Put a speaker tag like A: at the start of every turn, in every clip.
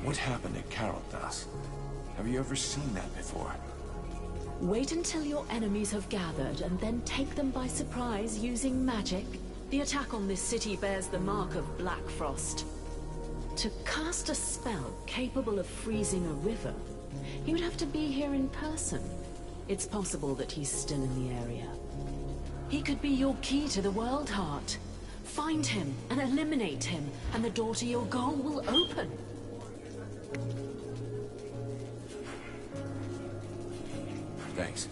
A: What happened at Caroldas? Have you ever seen that before?
B: Wait until your enemies have gathered and then take them by surprise using magic. The attack on this city bears the mark of Black Frost. To cast a spell capable of freezing a river, he would have to be here in person. It's possible that he's still in the area. He could be your key to the World Heart. Find him and eliminate him, and the door to your goal will open.
A: Thanks.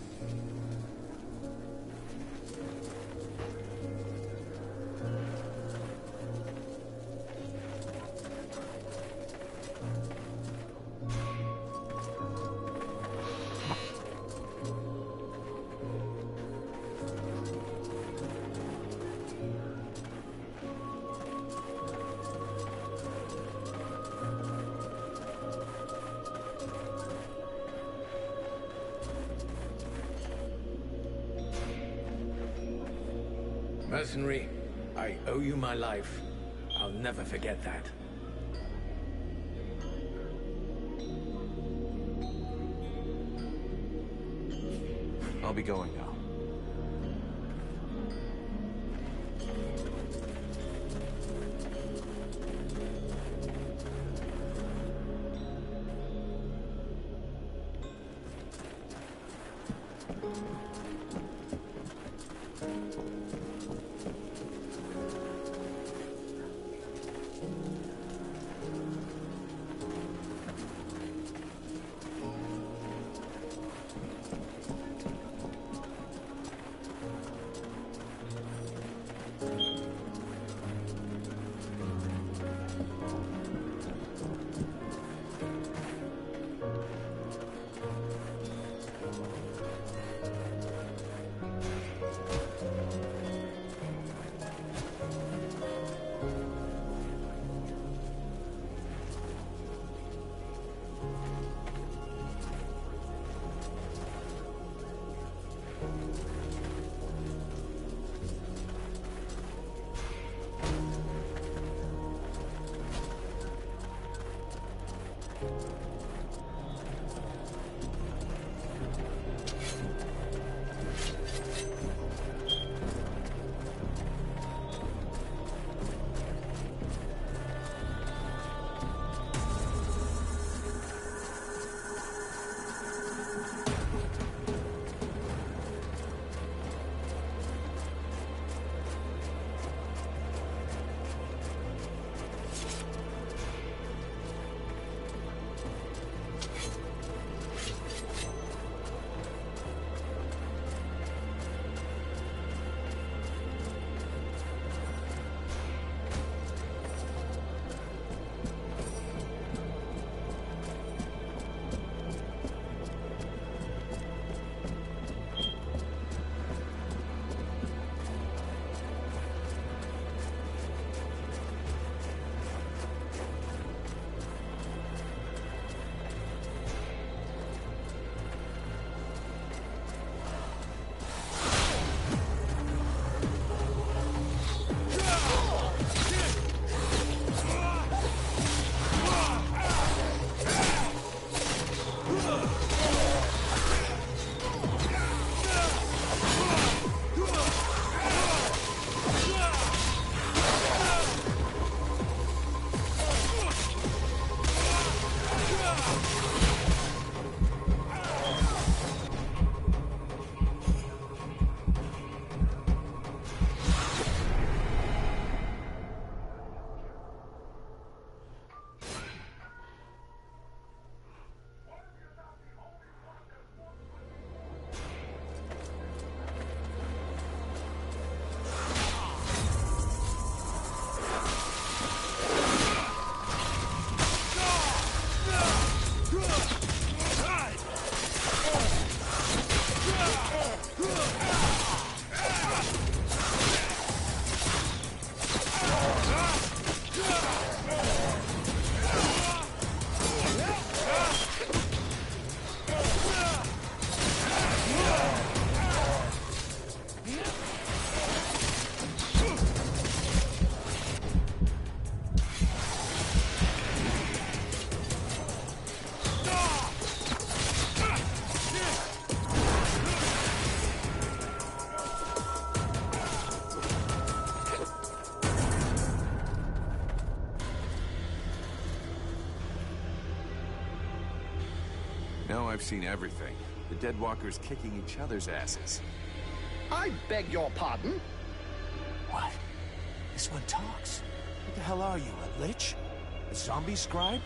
C: Mercenary, I owe you my life. I'll never forget that.
A: I'll be going now. Now I've seen everything. The dead walkers kicking each other's asses.
D: I beg your pardon?
E: What? This one talks. What the hell are you, a lich? A zombie scribe?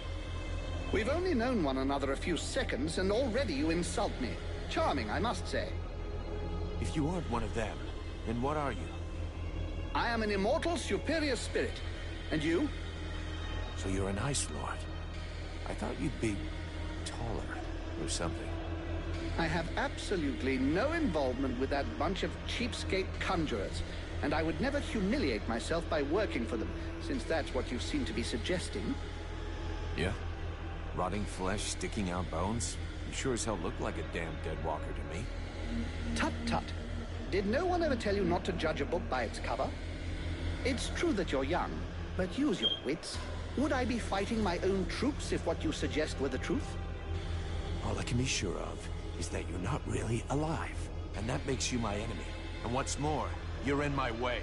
D: We've only known one another a few seconds, and already you insult me. Charming, I must say.
E: If you aren't one of them, then what are you?
D: I am an immortal superior spirit. And you?
E: So you're an Ice Lord. I thought you'd be taller or something.
D: I have absolutely no involvement with that bunch of cheapskate conjurers, and I would never humiliate myself by working for them, since that's what you seem to be suggesting.
A: Yeah? Rotting flesh, sticking out bones? You sure as hell look like a damn dead walker to me.
D: Tut tut. Did no one ever tell you not to judge a book by its cover? It's true that you're young, but use your wits. Would I be fighting my own troops if what you suggest were the truth?
E: All I can be sure of is that you're not really alive, and that makes you my enemy. And what's more, you're in my way.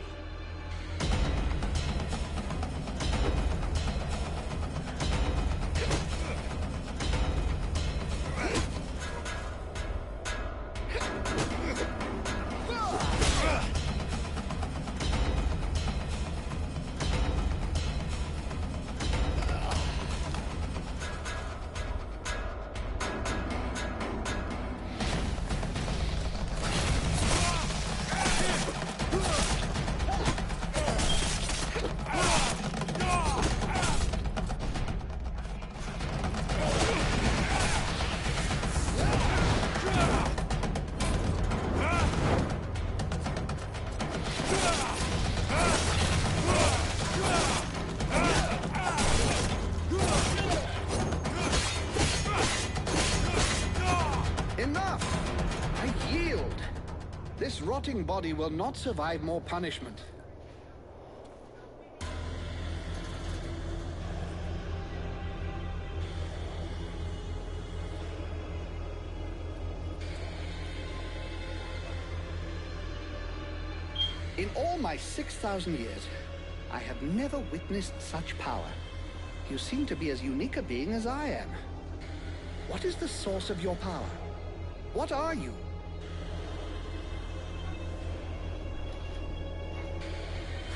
D: Enough! I yield. This rotting body will not survive more punishment. In all my 6,000 years, I have never witnessed such power. You seem to be as unique a being as I am. What is the source of your power? What are you?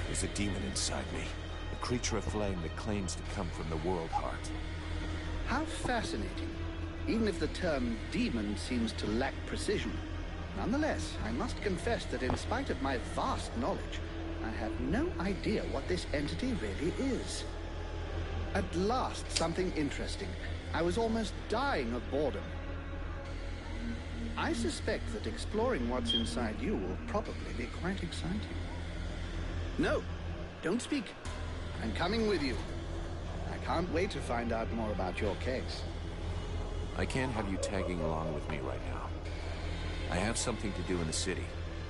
E: There's a demon inside me. A creature of flame that claims to come from the world heart.
D: How fascinating. Even if the term demon seems to lack precision. Nonetheless, I must confess that in spite of my vast knowledge, I have no idea what this entity really is. At last, something interesting. I was almost dying of boredom. I suspect that exploring what's inside you will probably be quite exciting. No, don't speak. I'm coming with you. I can't wait to find out more about your case.
A: I can't have you tagging along with me right now. I have something to do in the city.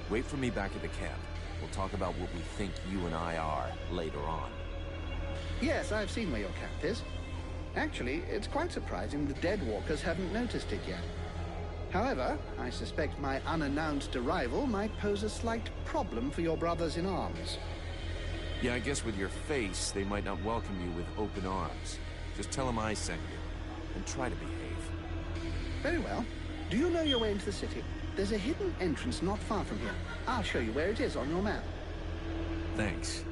A: Wait for me back at the camp. We'll talk about what we think you and I are later on.
D: Yes, I've seen where your camp is. Actually, it's quite surprising the dead walkers haven't noticed it yet. However, I suspect my unannounced arrival might pose a slight problem for your brothers in arms.
A: Yeah, I guess with your face, they might not welcome you with open arms. Just tell them I sent you, and try to behave.
D: Very well. Do you know your way into the city? There's a hidden entrance not far from here. I'll show you where it is on your map.
A: Thanks.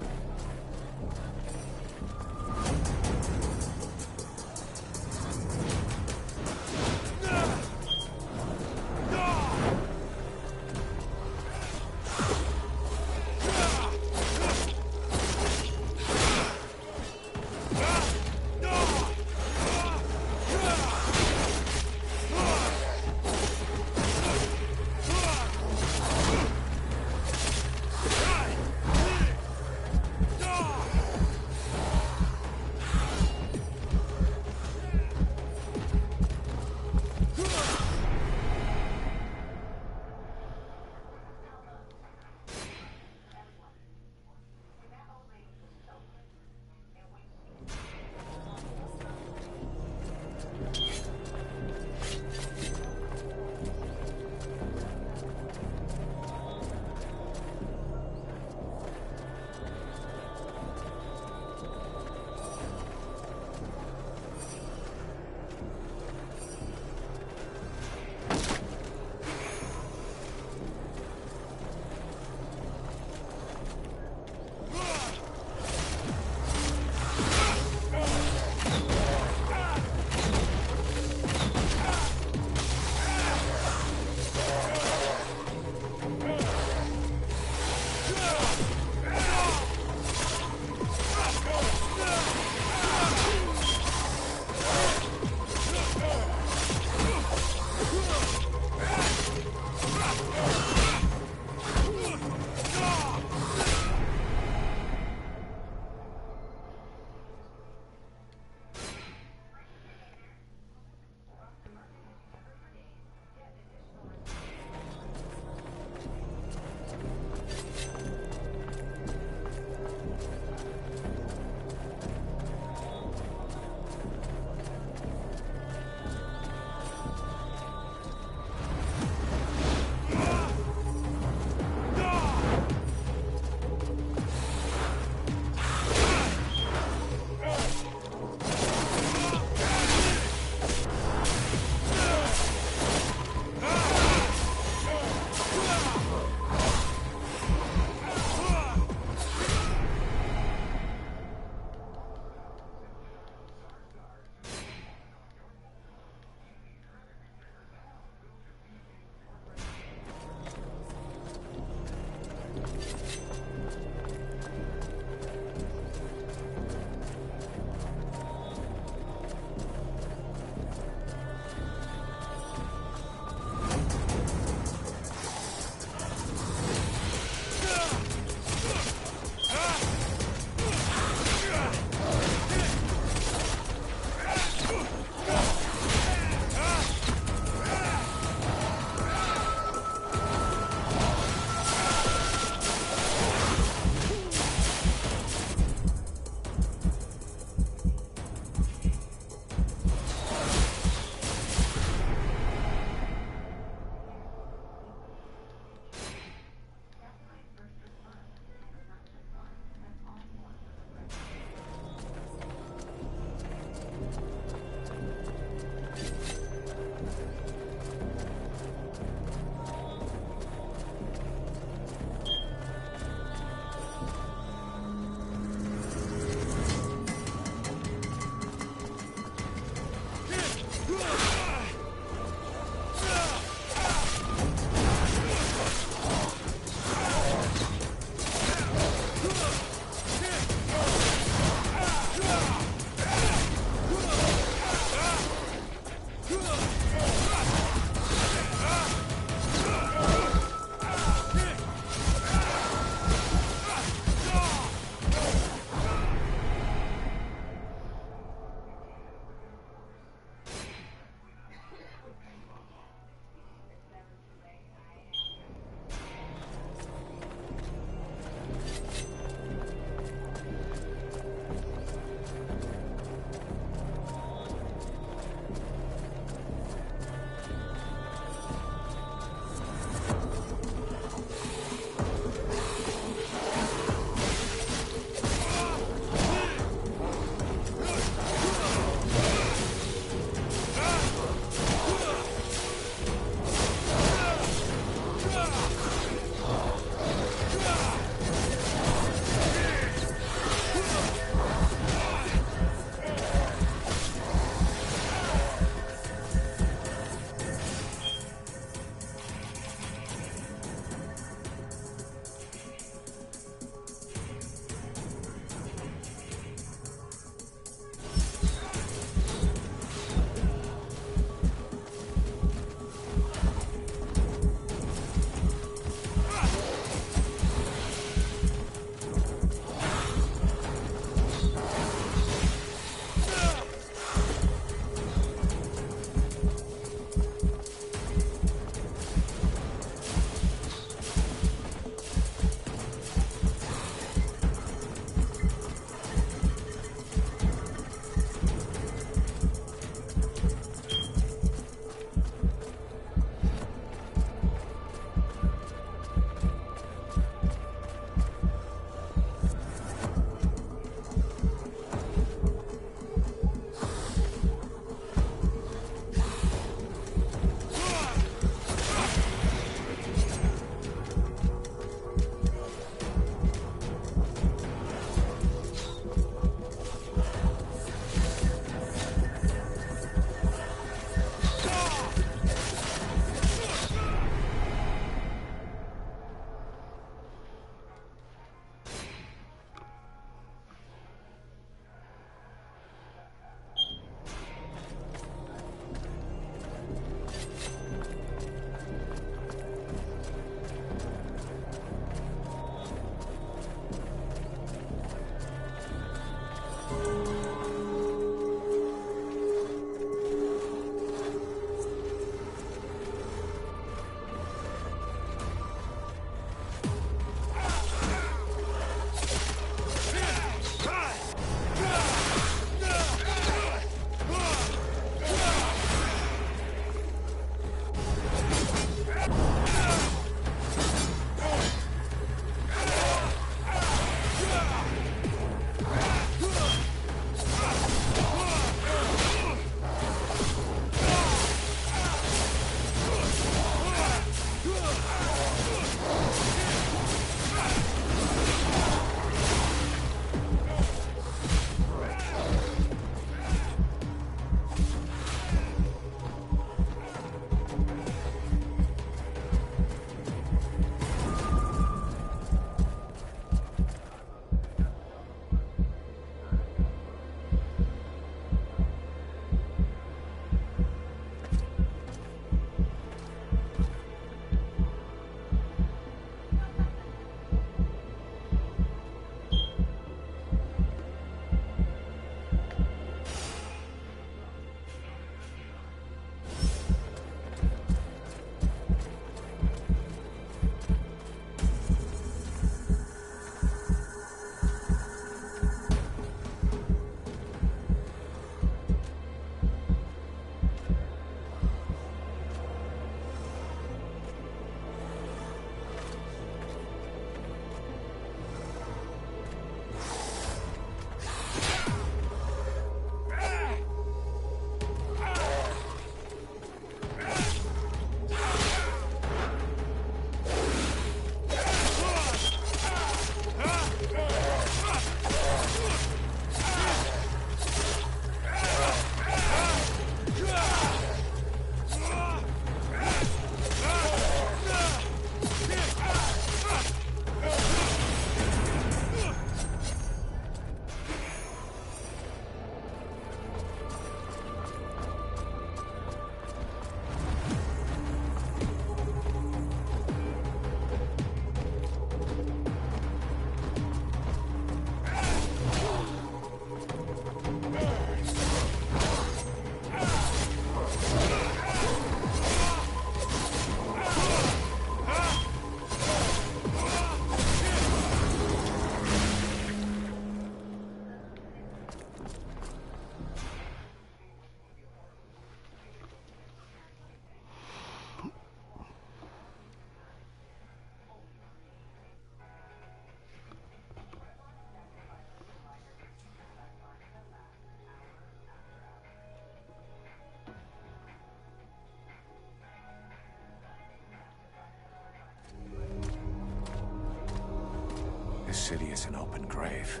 E: city is an open grave.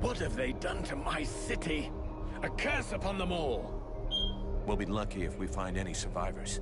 C: What have they done to my city? A curse upon them all!
E: We'll be lucky if we find any survivors.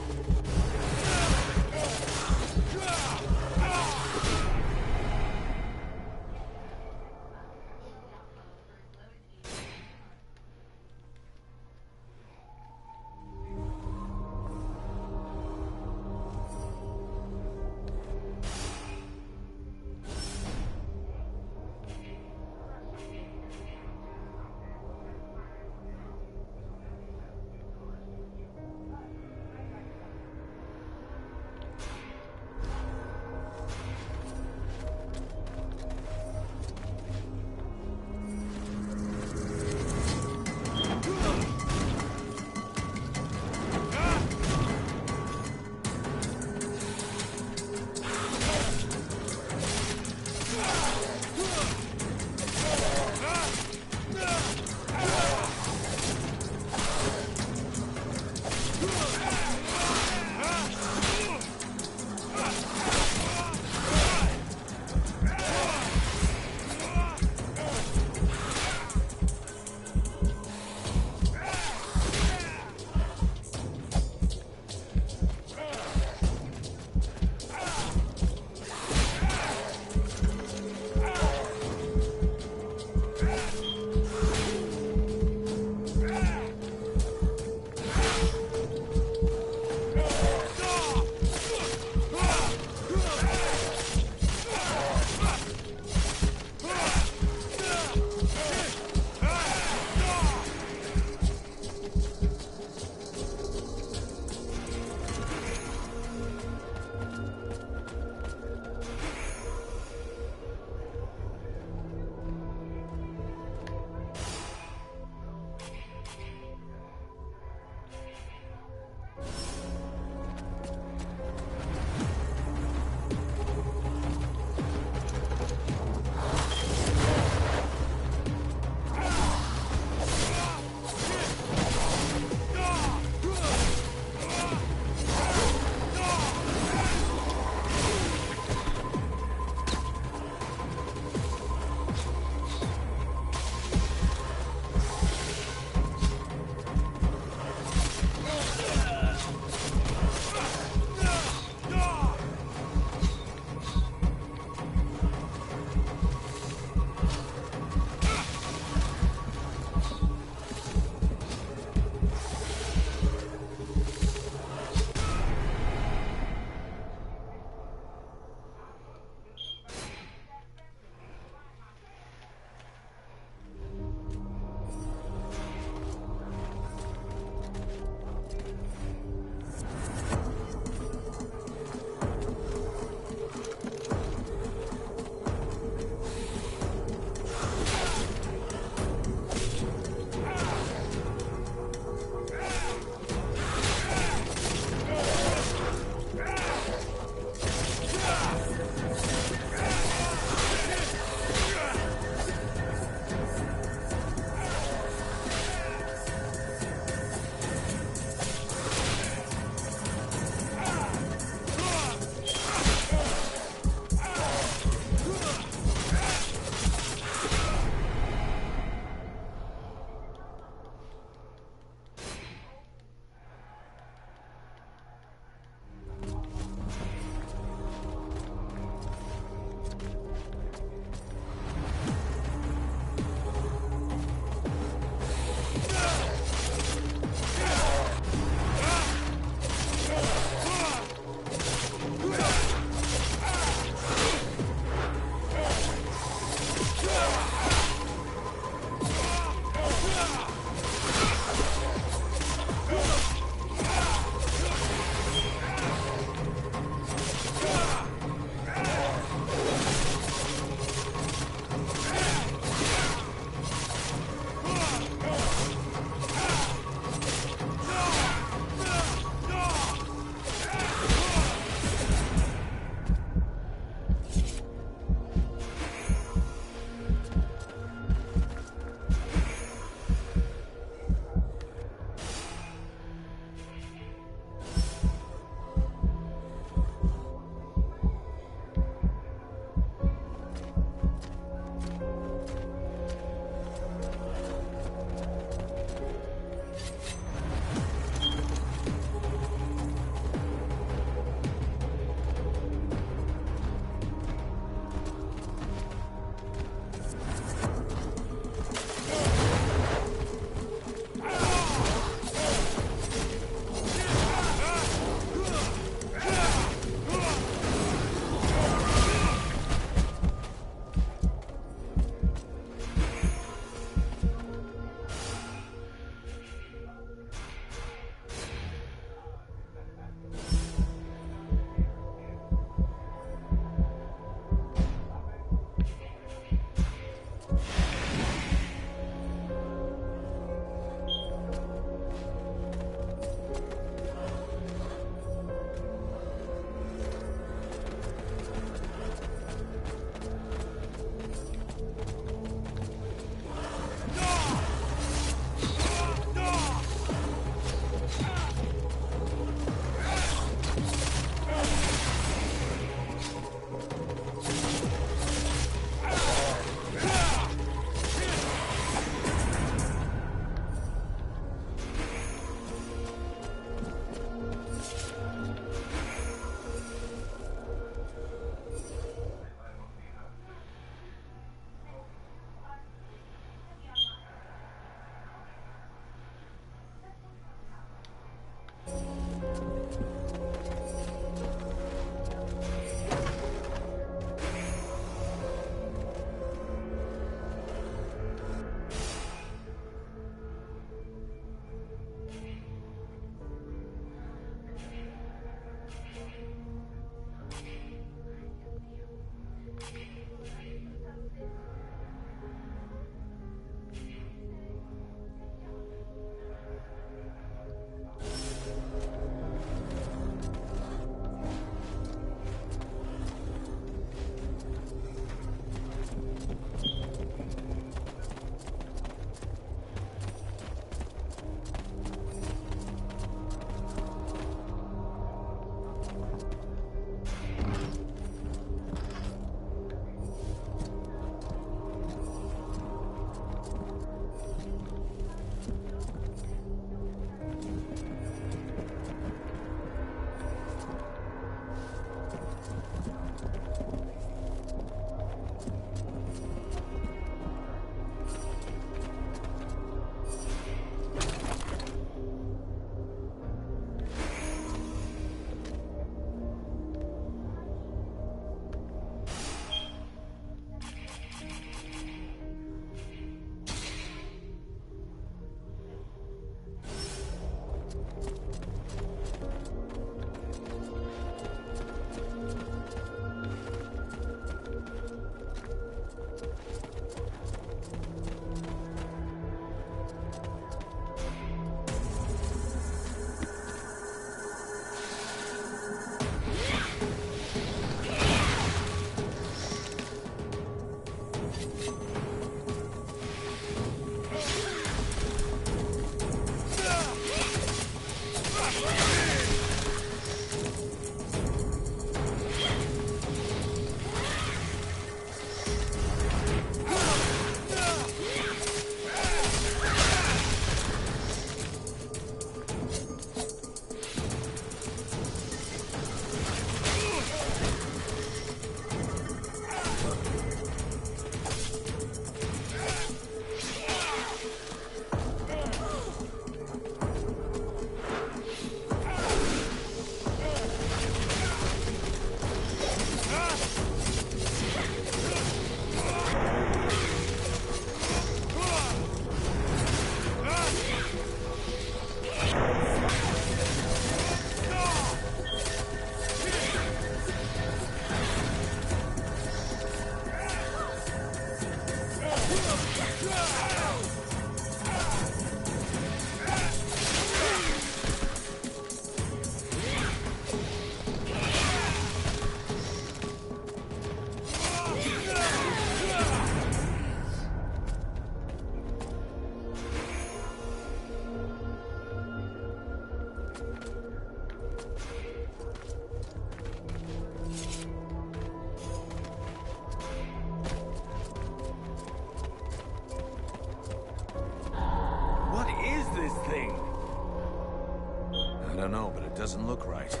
A: doesn't look right.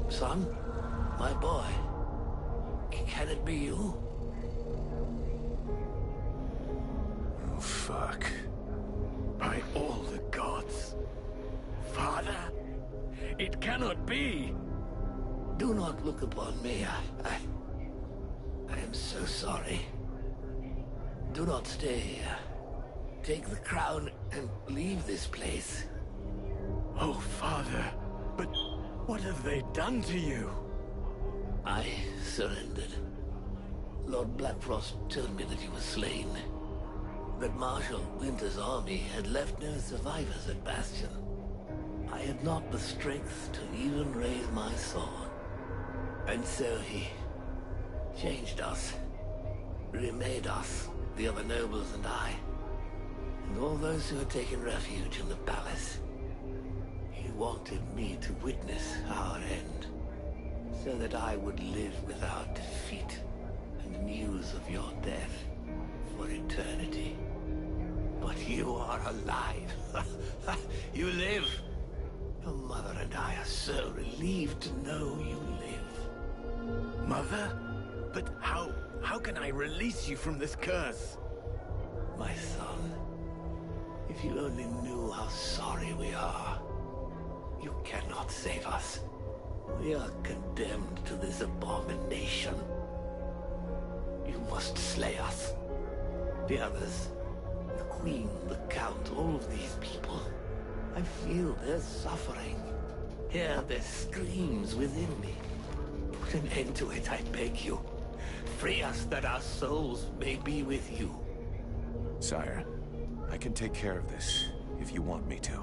F: Son? My boy? Can it be you?
C: Oh, fuck. By all the gods. Father? It cannot be!
F: Do not look upon me. I am so sorry. Do not stay here. Take the crown and leave this place.
C: Oh, Father. But what have they done to you?
F: I surrendered. Lord Blackfrost told me that you were slain. That Marshal Winter's army had left no survivors at Bastion. I had not the strength to even raise my sword. And so he changed us, remade us, the other nobles and I, and all those who had taken refuge in the palace. He wanted me to witness our end, so that I would live without defeat and news of your death for eternity. But you are alive. You live. Your mother and I are so relieved to know you live.
C: Mother? But how can I release you from this curse?
F: My son, if you only knew how sorry we are. You cannot save us. We are condemned to this abomination. You must slay us. The others, the Queen, the Count, all of these people. I feel their suffering. Hear their screams within me. Put an end to it, I beg you. Free us that our souls may be with you.
A: Sire, I can take care of this, if you want me to.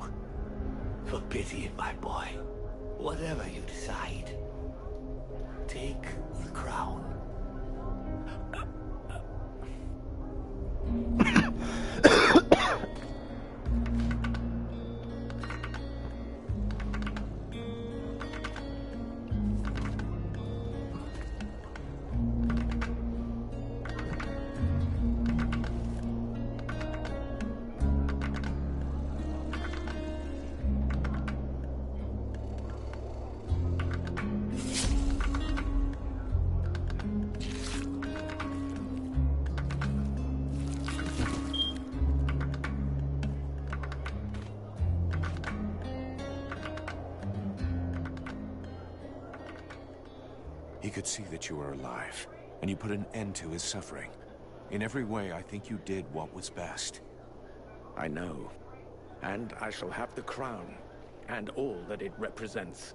F: For pity, my boy. Whatever you decide, take the crown.
A: He could see that you were alive, and you put an end to his suffering. In every way, I think you did what was best.
C: I know. And I shall have the crown, and all that it represents.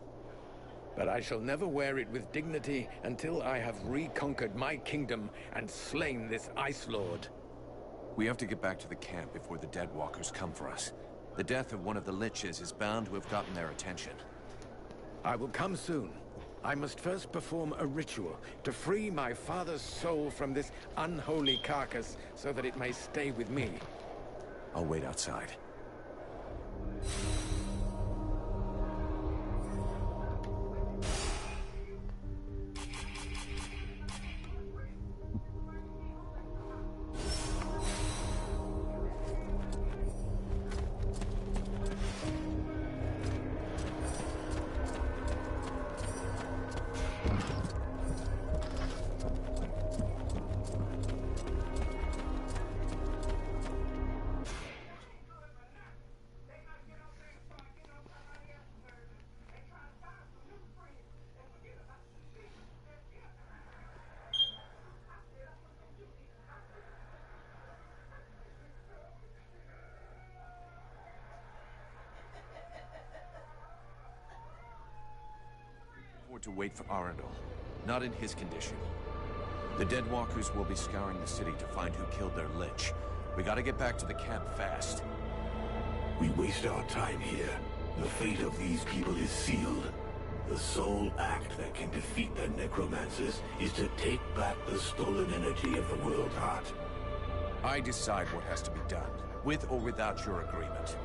C: But I shall never wear it with dignity until I have reconquered my kingdom and slain this Ice Lord.
A: We have to get back to the camp before the Deadwalkers come for us. The death of one of the Liches is bound to have gotten their attention.
C: I will come soon. I must first perform a ritual to free my father's soul from this unholy carcass so that it may stay with me.
A: I'll wait outside. To wait for Arundel. Not in his condition. The Deadwalkers will be scouring the city to find who killed their Lich. We gotta get back to the camp fast.
G: We waste our time here. The fate of these people is sealed. The sole act that can defeat the necromancers is to take back the stolen energy of the World Heart.
A: I decide what has to be done, with or without your agreement.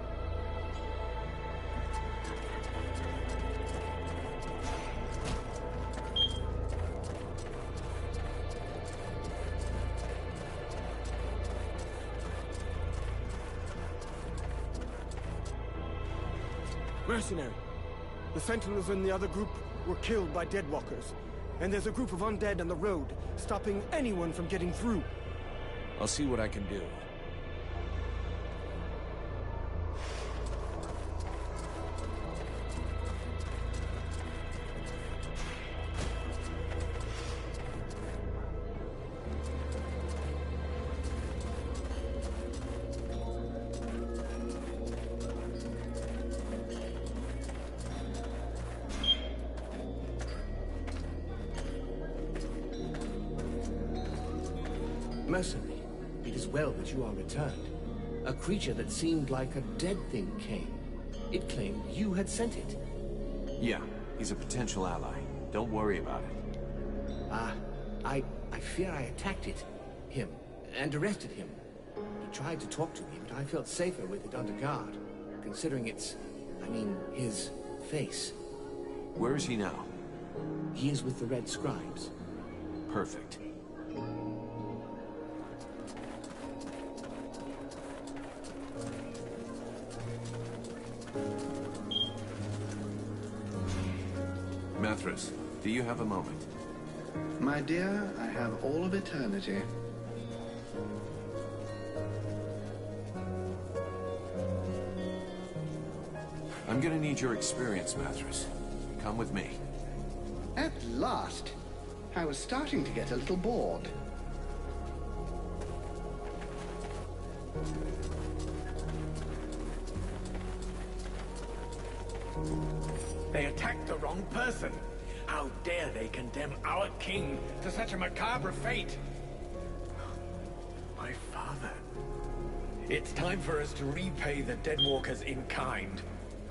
H: Mercenary. The Sentinels in the other group were killed by Deadwalkers. And there's a group of undead on the road, stopping anyone from getting through.
A: I'll see what I can do.
F: Mercenary, it is well that you are returned. A creature that seemed like a dead thing came. It claimed you had sent it.
A: Yeah, he's a potential ally. Don't worry about it.
F: I fear I attacked him, and arrested him. He tried to talk to me, but I felt safer with it under guard, considering his face.
A: Where is he now?
F: He is with the Red Scribes.
A: Perfect. Mithras, do you have a moment?
D: My dear, I have all of eternity.
A: I'm gonna need your experience, Mithras. Come with me.
D: At last! I was starting to get a little bored.
C: They attacked the wrong person. How dare they condemn our king to such a macabre fate? My father. It's time for us to repay the Deadwalkers in kind.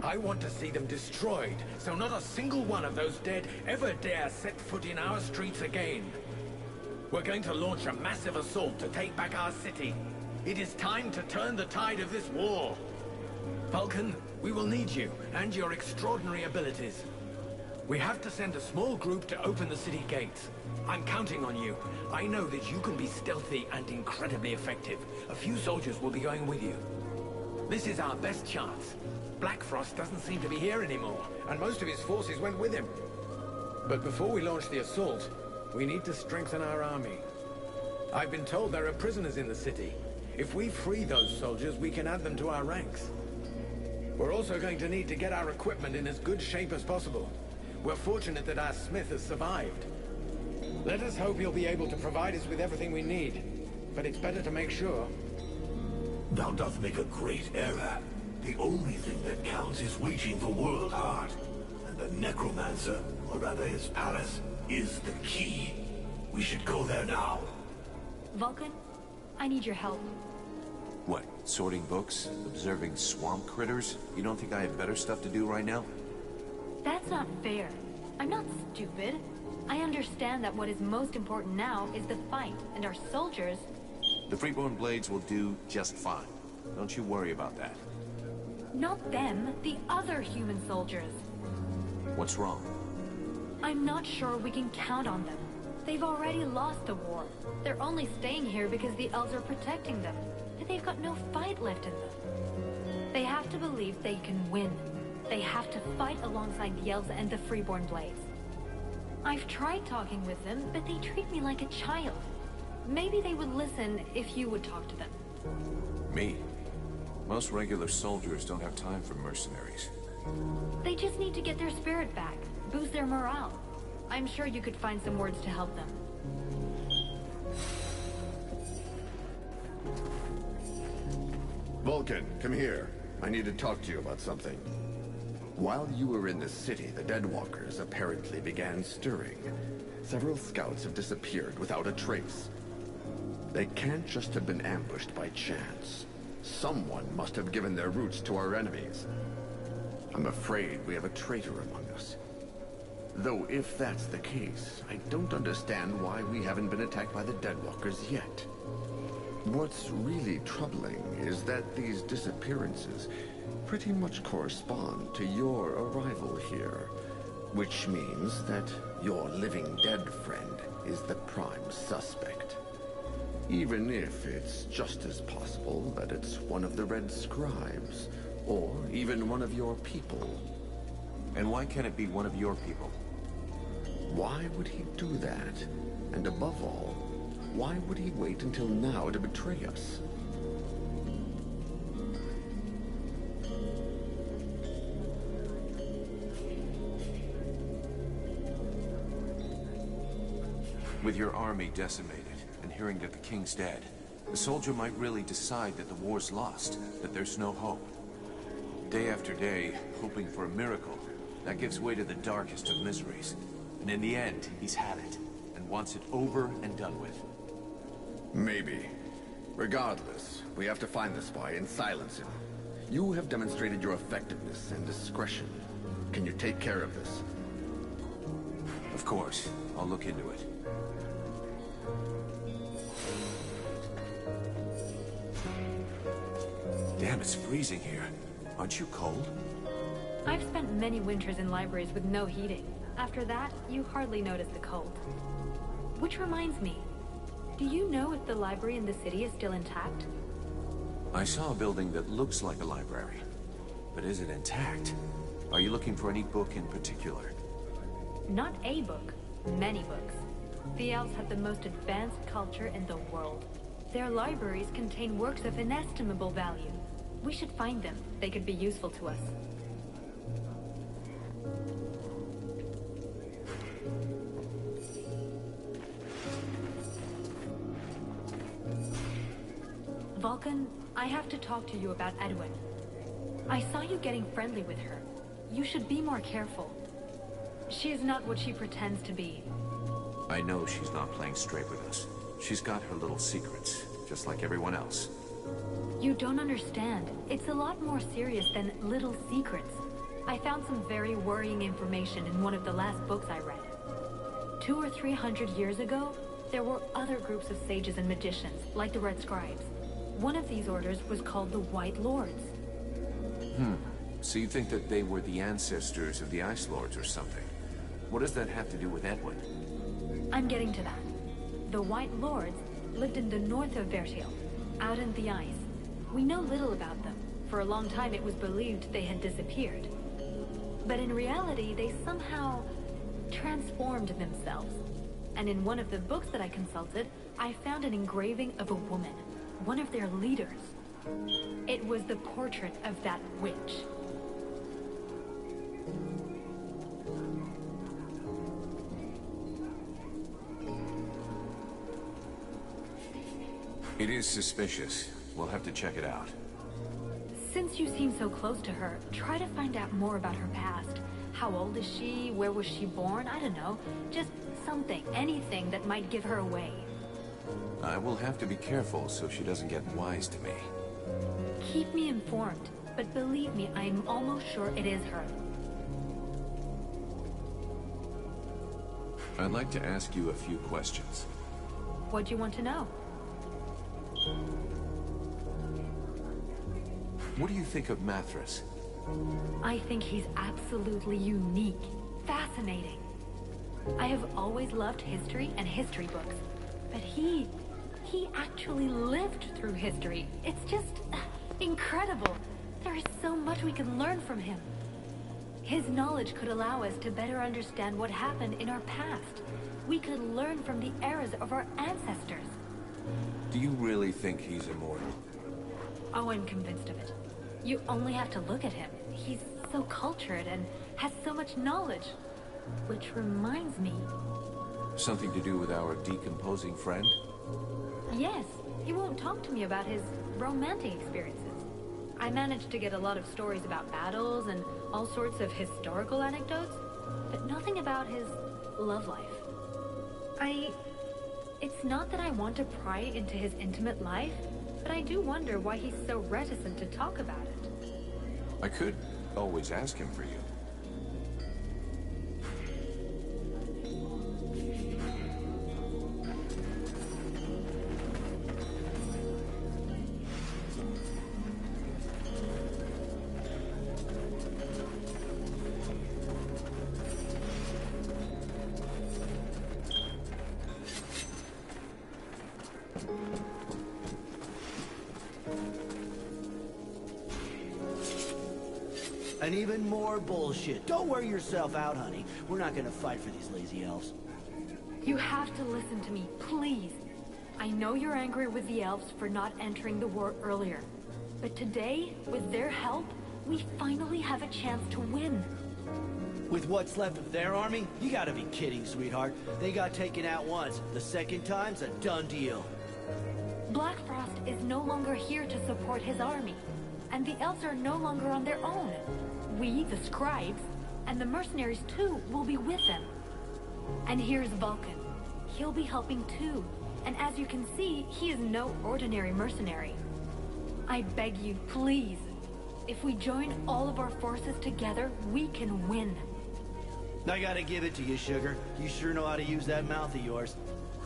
C: I want to see them destroyed, so not a single one of those dead ever dare set foot in our streets again. We're going to launch a massive assault to take back our city. It is time to turn the tide of this war. Vulcan, we will need you, and your extraordinary abilities. We have to send a small group to open the city gates. I'm counting on you. I know that you can be stealthy and incredibly effective. A few soldiers will be going with you. This is our best chance. Black Frost doesn't seem to be here anymore, and most of his forces went with him. But before we launch the assault, we need to strengthen our army. I've been told there are prisoners in the city. If we free those soldiers, we can add them to our ranks. We're also going to need to get our equipment in as good shape as possible. We're fortunate that our smith has survived. Let us hope he'll be able to provide us with everything we need. But it's better to make sure.
G: Thou dost make a great error. The only thing that counts is reaching the world heart. And the Necromancer, or rather his palace, is the key. We should go there now.
I: Vulcan, I need your help.
A: What, sorting books? Observing swamp critters? You don't think I have better stuff to do right now?
I: That's not fair. I'm not stupid. I understand that what is most important now is the fight, and our soldiers...
A: The Freeborn Blades will do just fine. Don't you worry about that.
I: Not them, the other human soldiers.
A: What's wrong?
I: I'm not sure we can count on them. They've already lost the war. They're only staying here because the elves are protecting them. But they've got no fight left in them. They have to believe they can win. They have to fight alongside the elves and the Freeborn Blades. I've tried talking with them, but they treat me like a child. Maybe they would listen if you would talk to them.
A: Me? Most regular soldiers don't have time for mercenaries.
I: They just need to get their spirit back, boost their morale. I'm sure you could find some words to help them.
J: Vulcan, come here. I need to talk to you about something. While you were in the city, the Deadwalkers apparently began stirring. Several scouts have disappeared without a trace. They can't just have been ambushed by chance. Someone must have given their routes to our enemies. I'm afraid we have a traitor among us. Though if that's the case, I don't understand why we haven't been attacked by the Deadwalkers yet. What's really troubling is that these disappearances pretty much correspond to your arrival here, which means that your living dead friend is the prime suspect. Even if it's just as possible that it's one of the Red Scribes, Or even one of your people.
A: And why can't it be one of your people?
J: Why would he do that? And above all, why would he wait until now to betray us?
A: With your army decimated, and hearing that the king's dead, the soldier might really decide that the war's lost, that there's no hope. Day after day, hoping for a miracle, that gives way to the darkest of miseries. And in the end, he's had it, and wants it over and done with.
J: Maybe. Regardless, we have to find the spy and silence him. You have demonstrated your effectiveness and discretion. Can you take care of this?
A: Of course. I'll look into it. Damn, it's freezing here. Aren't you cold?
I: I've spent many winters in libraries with no heating. After that, you hardly notice the cold. Which reminds me, do you know if the library in the city is still intact?
A: I saw a building that looks like a library. But is it intact? Are you looking for any book in particular?
I: Not a book, many books. The elves have the most advanced culture in the world. Their libraries contain works of inestimable value. We should find them. They could be useful to us. Vulcan, I have to talk to you about Edwin. I saw you getting friendly with her. You should be more careful. She is not what she pretends to be.
A: I know she's not playing straight with us. She's got her little secrets, just like everyone else.
I: You don't understand. It's a lot more serious than little secrets. I found some very worrying information in one of the last books I read. 200 or 300 years ago, there were other groups of sages and magicians, like the Red Scribes. One of these orders was called the White Lords.
A: So you think that they were the ancestors of the Ice Lords or something? What does that have to do with Edwin?
I: I'm getting to that. The White Lords lived in the north of Vertil, out in the ice. We know little about them. For a long time it was believed they had disappeared. But in reality, they somehow transformed themselves. And in one of the books that I consulted, I found an engraving of a woman, one of their leaders. It was the portrait of that witch.
A: It is suspicious. We'll have to check it out.
I: Since you seem so close to her, try to find out more about her past. How old is she? Where was she born? I don't know. Just something, anything that might give her away.
A: I will have to be careful so she doesn't get wise to me.
I: Keep me informed, but believe me, I'm almost sure it is her.
A: I'd like to ask you a few questions.
I: What do you want to know?
A: What do you think of Mathras?
I: I think he's absolutely unique, fascinating. I have always loved history and history books, but he actually lived through history. It's just incredible. There is so much we can learn from him. His knowledge could allow us to better understand what happened in our past. We could learn from the errors of our ancestors.
A: Do you really think he's immortal?
I: Oh, I'm convinced of it. You only have to look at him. He's so cultured and has so much knowledge. Which reminds me...
A: Something to do with our decomposing friend?
I: Yes, he won't talk to me about his romantic experiences. I managed to get a lot of stories about battles and all sorts of historical anecdotes, but nothing about his love life. It's not that I want to pry into his intimate life, but I do wonder why he's so reticent to talk about it.
A: I could always ask him for you.
K: And even more bullshit. Don't wear yourself out, honey. We're not gonna fight for these lazy elves.
I: You have to listen to me, please. I know you're angry with the elves for not entering the war earlier. But today, with their help, we finally have a chance to win.
K: With what's left of their army? You gotta be kidding, sweetheart. They got taken out once. The second time's a done deal.
I: Black Frost is no longer here to support his army. And the elves are no longer on their own. We, the scribes, and the mercenaries too, will be with them. And here's Vulcan. He'll be helping too. And as you can see, he is no ordinary mercenary. I beg you, please. If we join all of our forces together, we can win.
K: I gotta give it to you, Sugar. You sure know how to use that mouth of yours.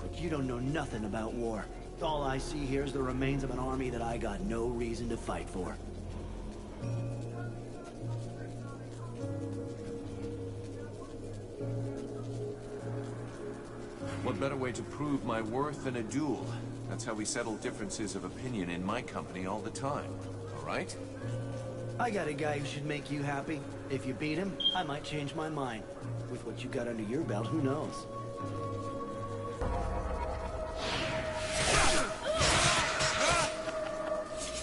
K: But you don't know nothing about war. All I see here is the remains of an army that I got no reason to fight for.
A: What better way to prove my worth than a duel? That's how we settle differences of opinion in my company all the time. All right?
K: I got a guy who should make you happy. If you beat him, I might change my mind. With what you got under your belt, who knows?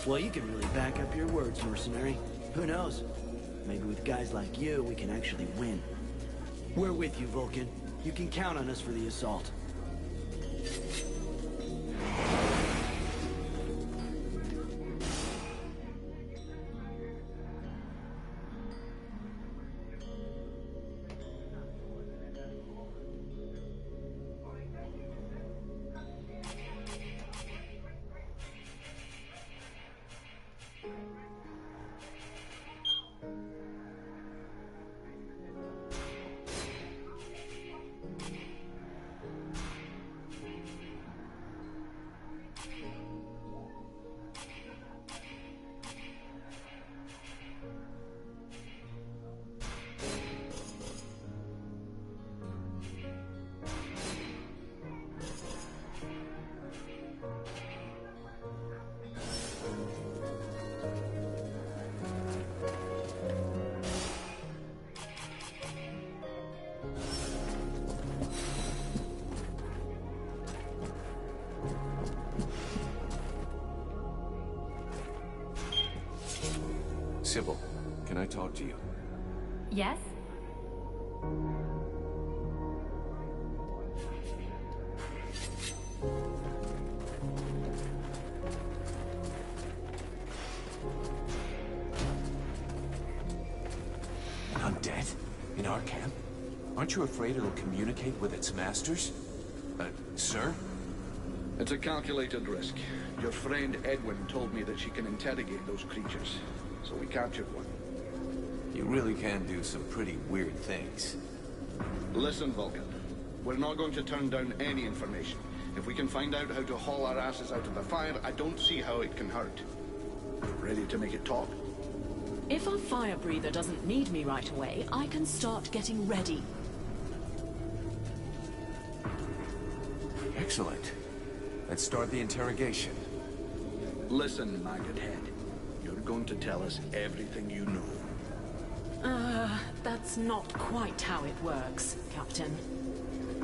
K: Well, you can really back up your words, mercenary. Who knows? Maybe with guys like you, we can actually win. We're with you, Vulcan. You can count on us for the assault.
A: Sybil, can I talk to you?
I: Yes?
E: An undead? In our camp? Aren't you afraid it'll communicate with its masters? Sir?
D: It's a calculated risk. Your friend Edwin told me that she can interrogate those creatures, so we captured one.
A: You really can do some pretty weird things.
D: Listen, Vulcan. We're not going to turn down any information. If we can find out how to haul our asses out of the fire, I don't see how it can hurt. Ready to make it talk?
B: If our fire breather doesn't need me right away, I can start getting ready.
A: Excellent. Let's start the interrogation.
D: Listen, Maggot Head. You're going to tell us everything you know.
B: That's not quite how it works, Captain.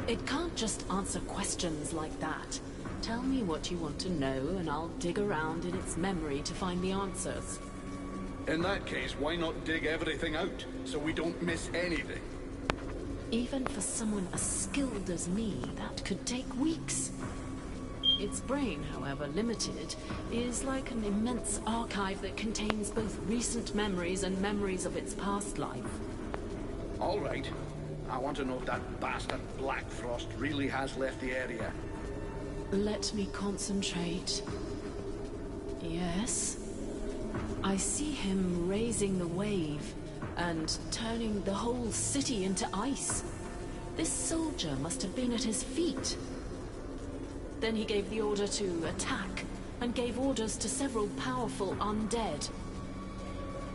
B: It can't just answer questions like that. Tell me what you want to know, and I'll dig around in its memory to find the answers.
D: In that case, why not dig everything out, so we don't miss anything?
B: Even for someone as skilled as me, that could take weeks. Its brain, however limited, is like an immense archive that contains both recent memories and memories of its past life.
D: All right. I want to know if that bastard Black Frost really has left the area.
B: Let me concentrate. Yes. I see him raising the wave and turning the whole city into ice. This soldier must have been at his feet. Then he gave the order to attack, and gave orders to several powerful undead.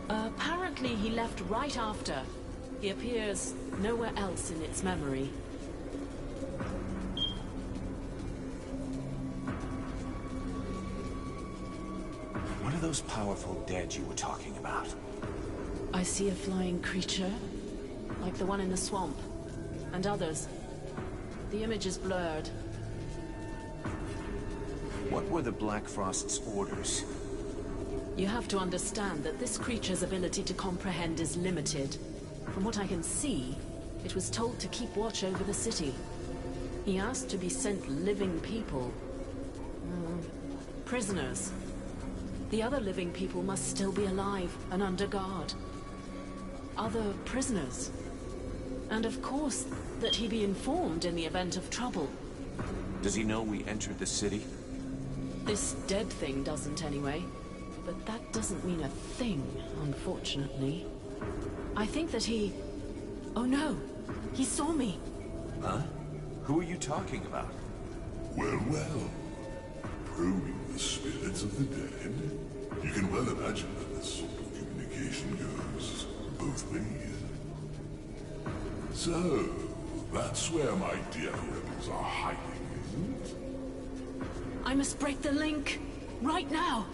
B: Apparently he left right after. He appears nowhere else in its memory.
E: What are those powerful dead you were talking about?
B: I see a flying creature, like the one in the swamp, and others. The image is blurred.
A: What were the Black Frost's orders?
B: You have to understand that this creature's ability to comprehend is limited. From what I can see, it was told to keep watch over the city. He asked to be sent living people. Prisoners. The other living people must still be alive and under guard. Other prisoners. And of course, that he be informed in the event of trouble.
A: Does he know we entered the city?
B: This dead thing doesn't anyway. But that doesn't mean a thing, unfortunately. I think that he... Oh no! He saw me!
A: Huh? Who are you talking about?
L: Well, well. Probing the spirits of the dead? You can well imagine that this sort of communication goes both ways. So, that's where my dear rebels are hiding, isn't it?
B: I must break the link! Right now!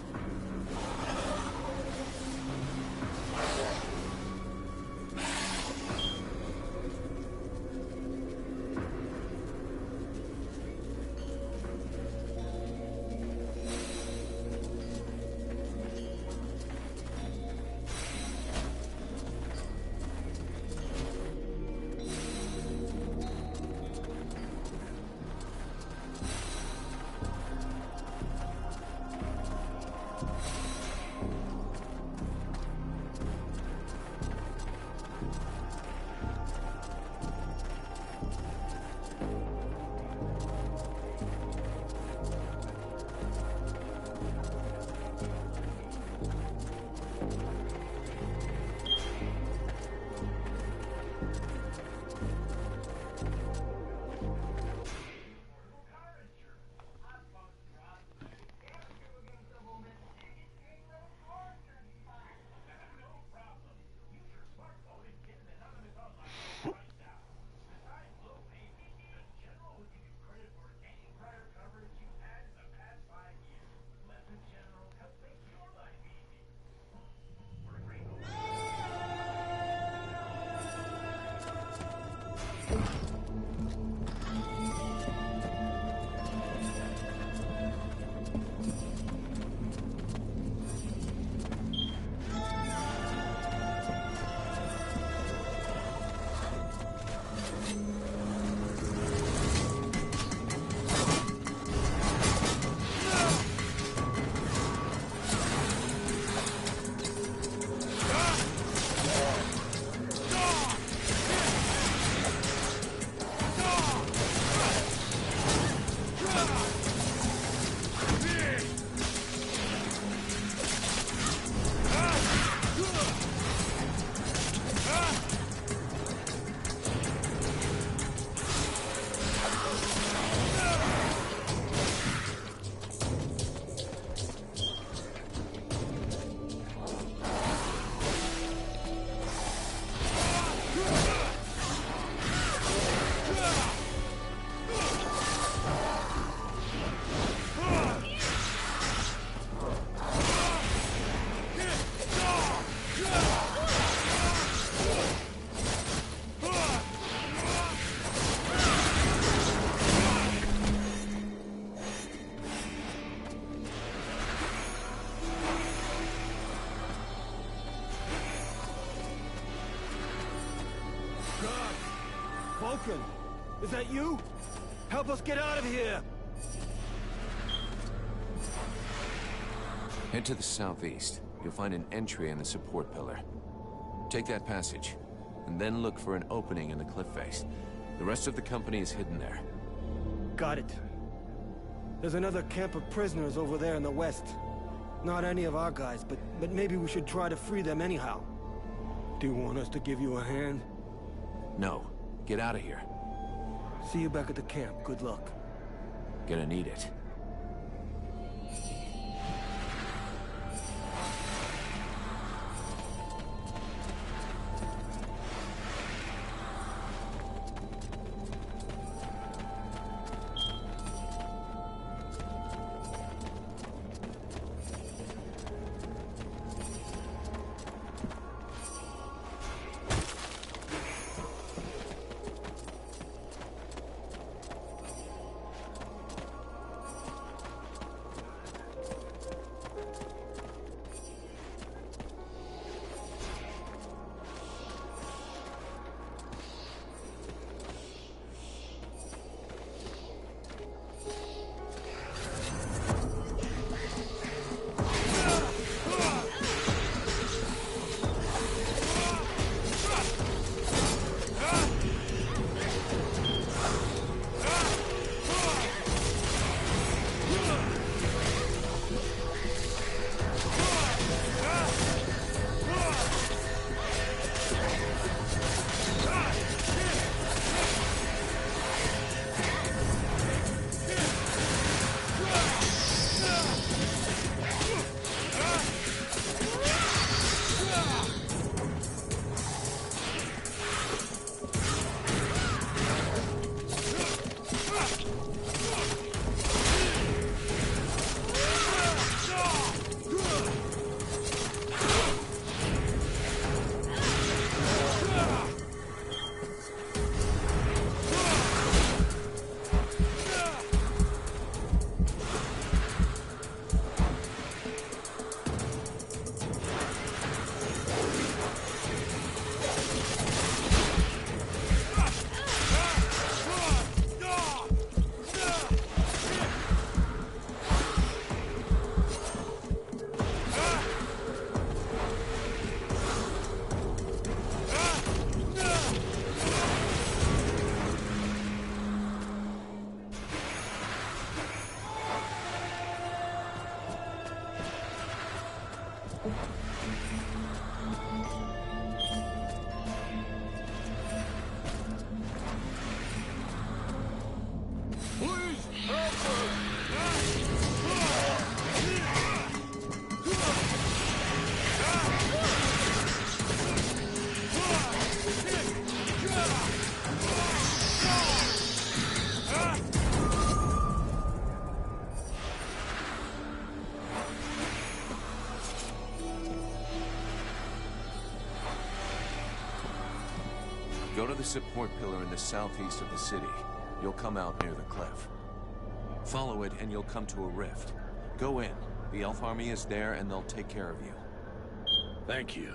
H: Is that you? Help us get out of here!
A: Head to the southeast. You'll find an entry in the support pillar. Take that passage, and then look for an opening in the cliff face. The rest of the company is hidden there.
H: Got it. There's another camp of prisoners over there in the west. Not any of our guys, but maybe we should try to free them anyhow. Do you want us to give you a hand?
A: No. Get out of here.
H: See you back at the camp. Good luck.
A: Gonna need it. Go to the support pillar in the southeast of the city. You'll come out near the cliff. Follow it and you'll come to a rift. Go in. The elf army is there and they'll take care of you.
C: Thank you.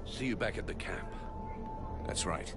C: See you back at the camp.
A: That's right.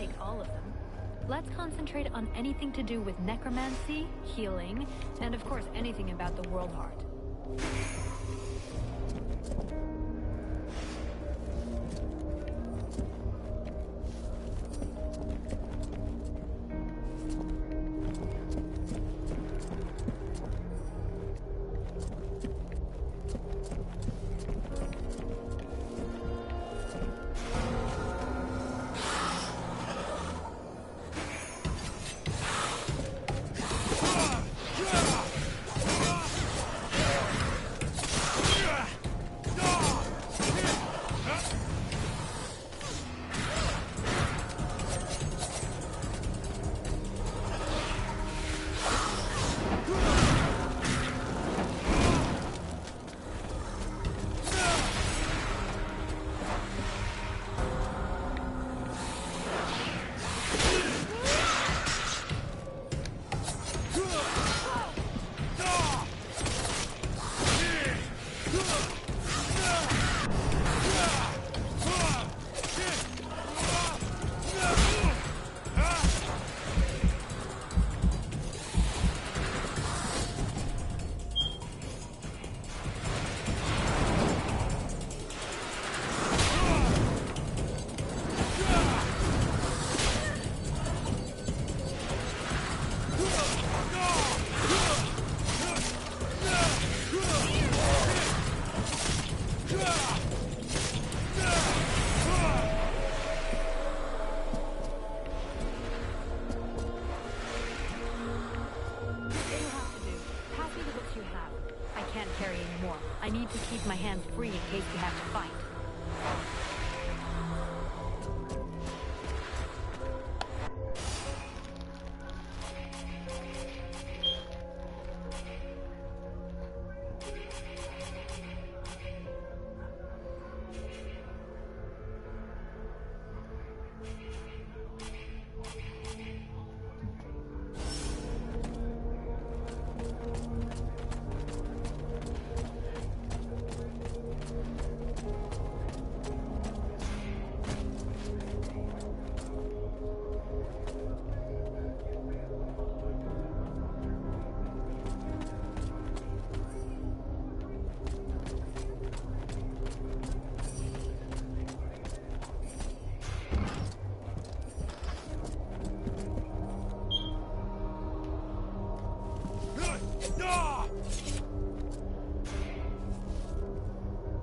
I: take all of them. Let's concentrate on anything to do with necromancy, healing, and of course anything about the World Heart. I need to keep my hands free in case we have to fight.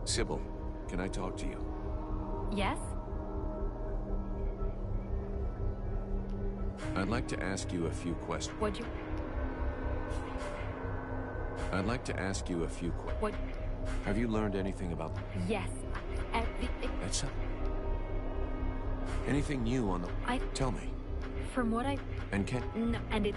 A: Sybil, can I talk to you?
I: Yes?
A: I'd like to ask you a few questions.
I: Would you?
A: I'd like to ask you a few questions.
I: What?
A: Have you learned anything about...
I: Yes.
A: That's anything new on the... Tell me.
I: From what I...
A: And can...
I: No, and it...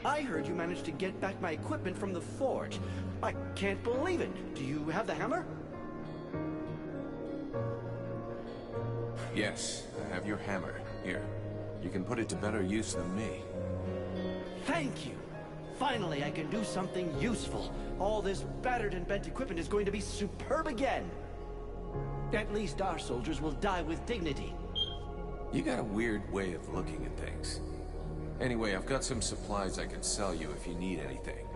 K: I heard you managed to get back my equipment from the forge. I can't believe it. Do you have the hammer?
A: Yes, I have your hammer. Here. You can put it to better use than me.
K: Thank you. Finally, I can do something useful. All this battered and bent equipment is going to be superb again. At least our soldiers will die with dignity.
A: You got a weird way of looking at things. Anyway, I've got some supplies I could sell you if you need anything.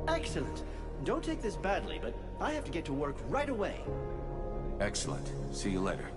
K: Excellent. Don't take this badly, but I have to get to work right away.
A: Excellent. See you later.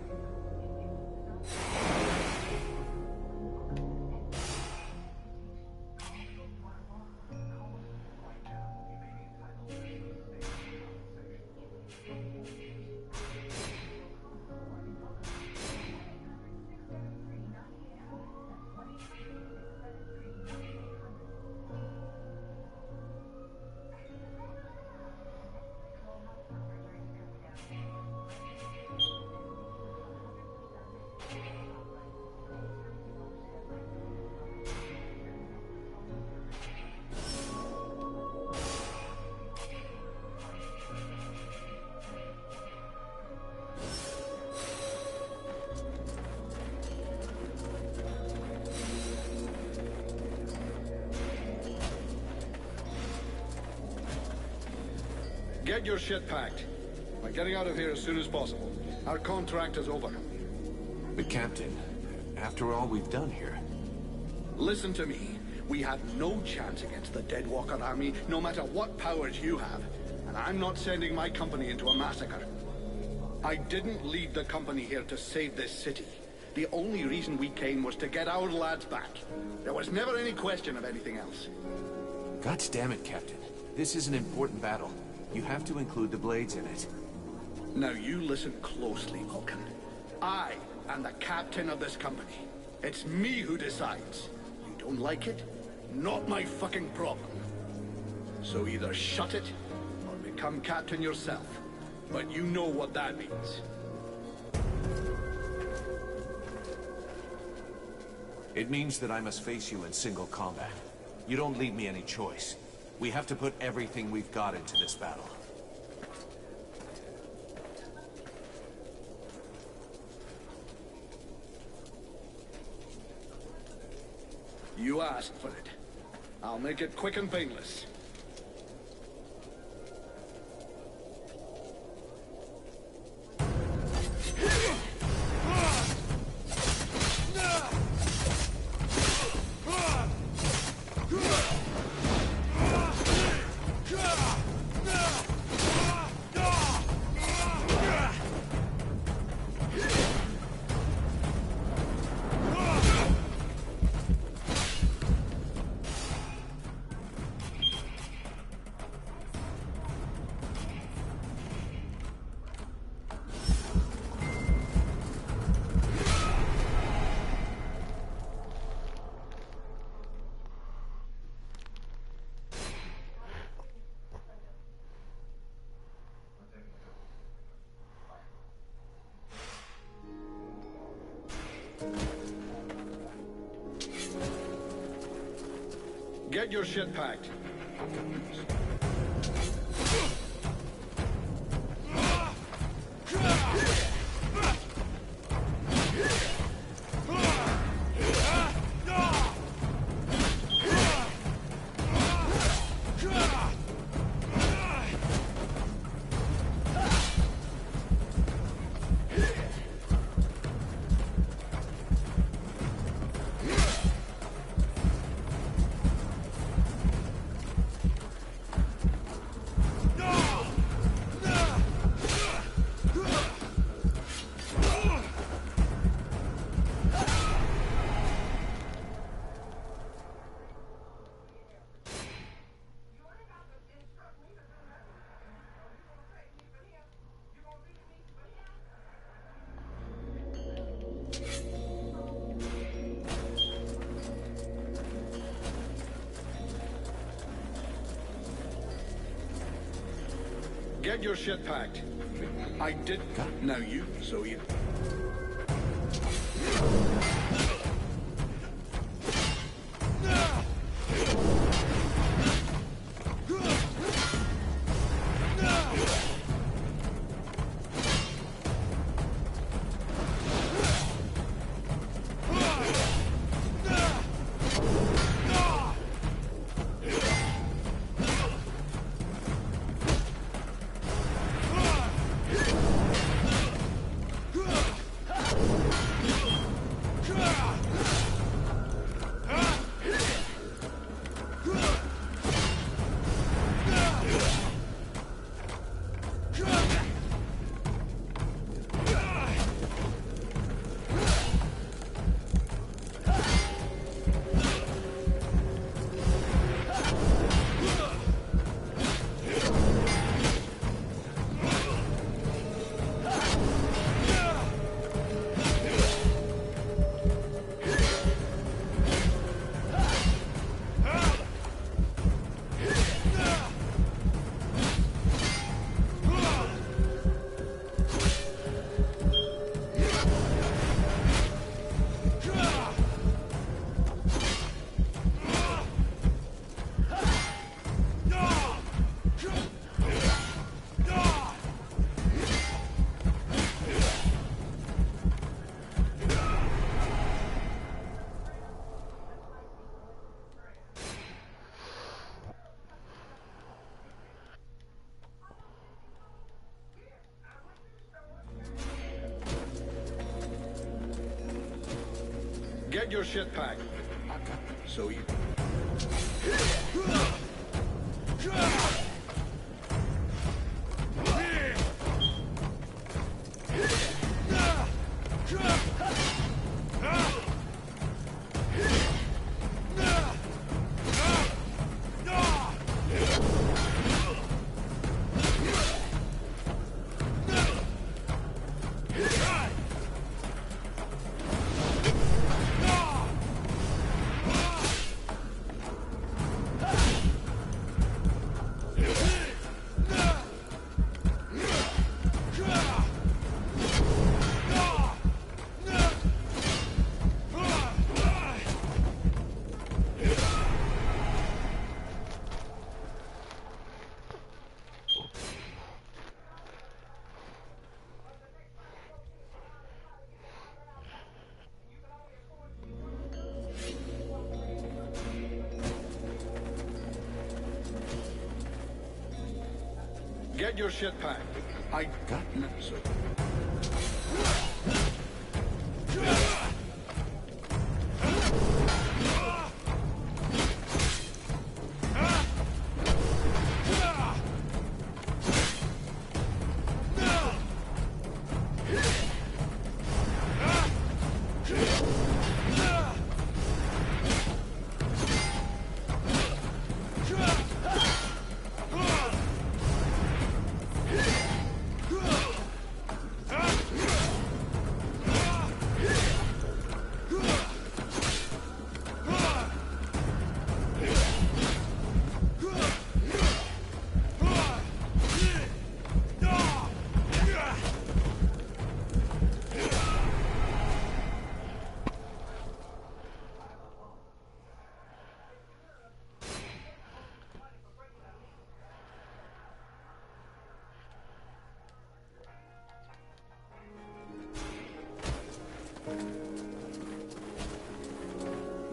M: Get your shit packed. We're getting out of here as soon as possible. Our contract is over.
A: But Captain, after all we've done here...
M: Listen to me. We have no chance against the Deadwalker army, no matter what powers you have. And I'm not sending my company into a massacre. I didn't lead the company here to save this city. The only reason we came was to get our lads back. There was never any question of anything else.
A: God damn it, Captain. This is an important battle. You have to include the blades in it.
M: Now you listen closely, Vulcan. I am the captain of this company. It's me who decides. You don't like it? Not my fucking problem. So either shut it, or become captain yourself. But you know what that means.
A: It means that I must face you in single combat. You don't leave me any choice. We have to put everything we've got into this battle.
M: You asked for it. I'll make it quick and painless. Get your shit packed. Get your shit packed. I did. Now you, so you. Get your shit packed. So you... Get your shit packed. I got so.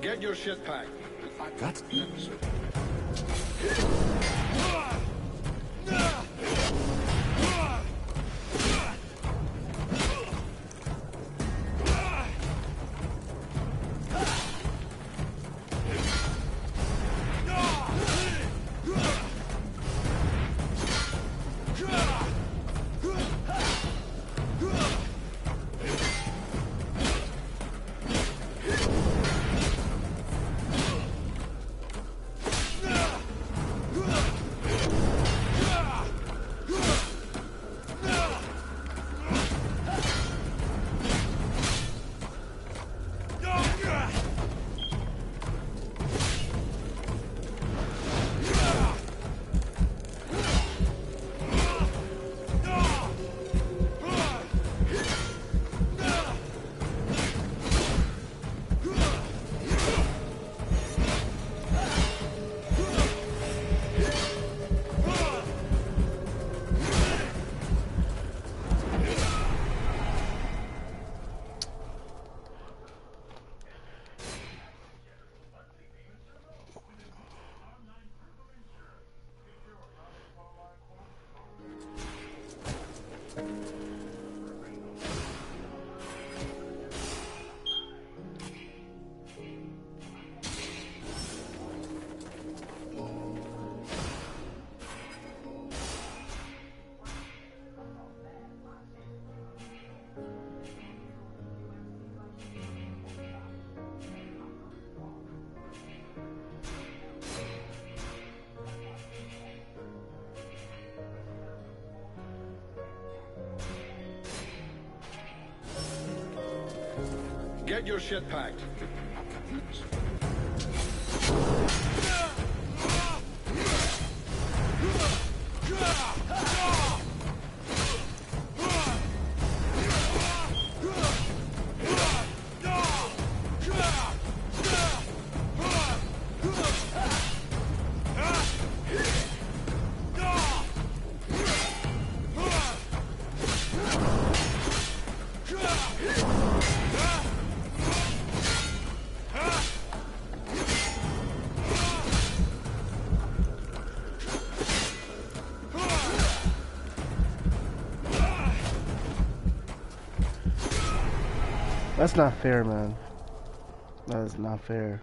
M: Get your shit packed. I got Get your shit packed.
N: That's not fair, man. That is not fair.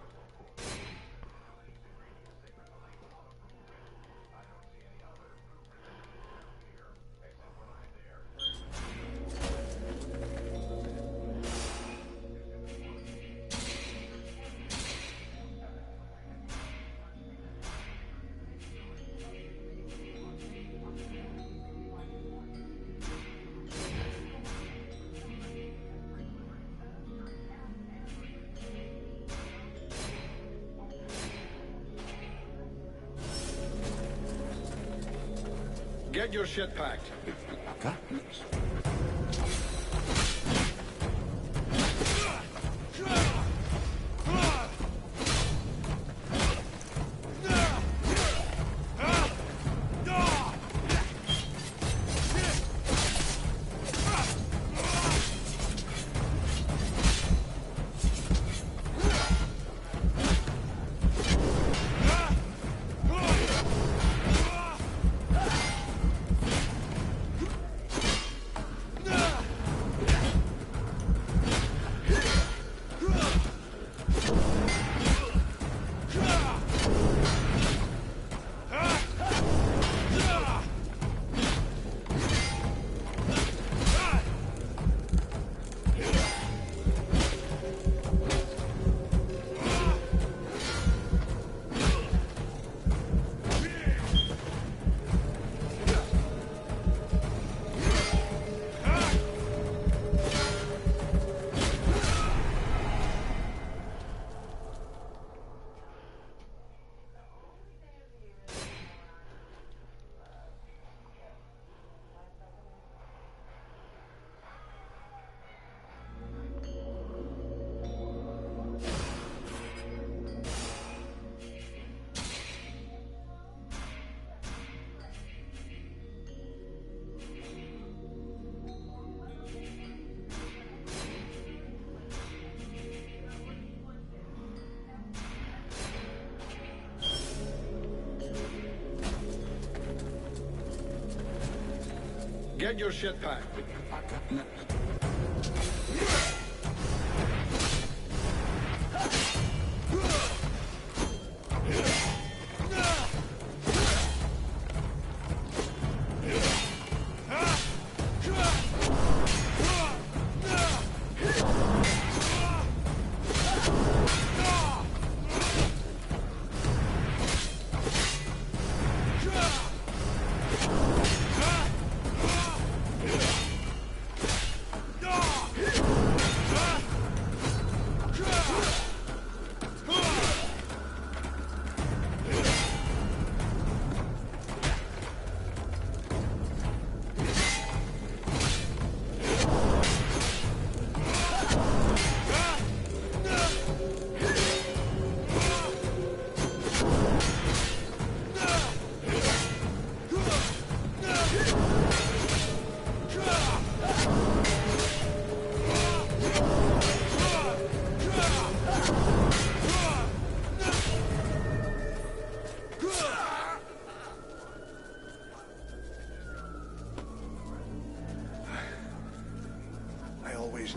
M: Get your shit packed.
E: Okay.
M: Get your shit packed.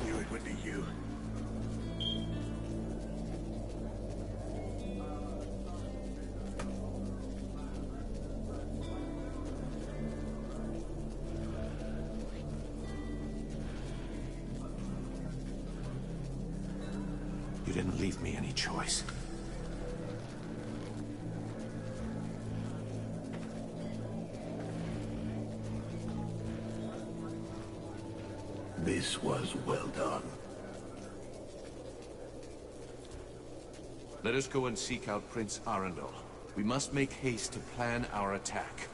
G: Knew it would be you.
E: You didn't leave me any choice.
G: This was well done.
A: Let us go and seek out Prince Arundel. We must make haste to plan our attack.